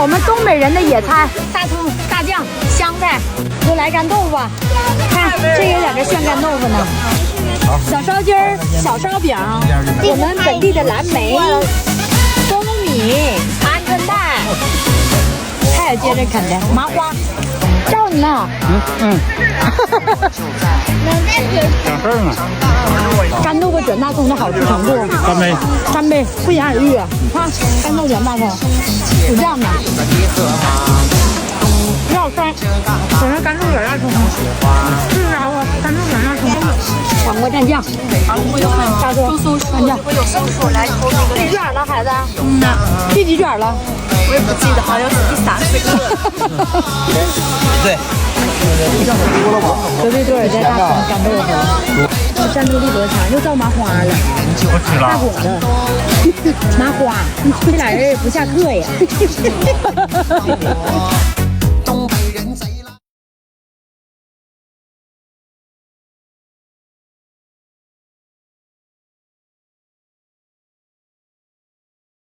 我们东北人的野菜，大葱、大酱、香菜，又来干豆腐。看，这也在这炫干豆腐呢。小烧鸡儿、小烧饼，我们本地的蓝莓、苞米、鹌鹑蛋，还有接着啃的麻花。照你呢。讲事儿呢。干豆腐卷大葱的好吃程度。干杯！干杯！不言而喻。你看，干豆卷大葱是这样的。要酸，等着干豆卷大葱。是啥货？干豆卷大葱。黄瓜蘸酱。大葱蘸酱。第几卷了，孩子？第几卷了？我也不记得，好像是第30个。对。隔壁桌也在大葱干豆腐。战斗力多强，又造麻花了，我吃了。大伙的麻花，这俩人也不下课呀。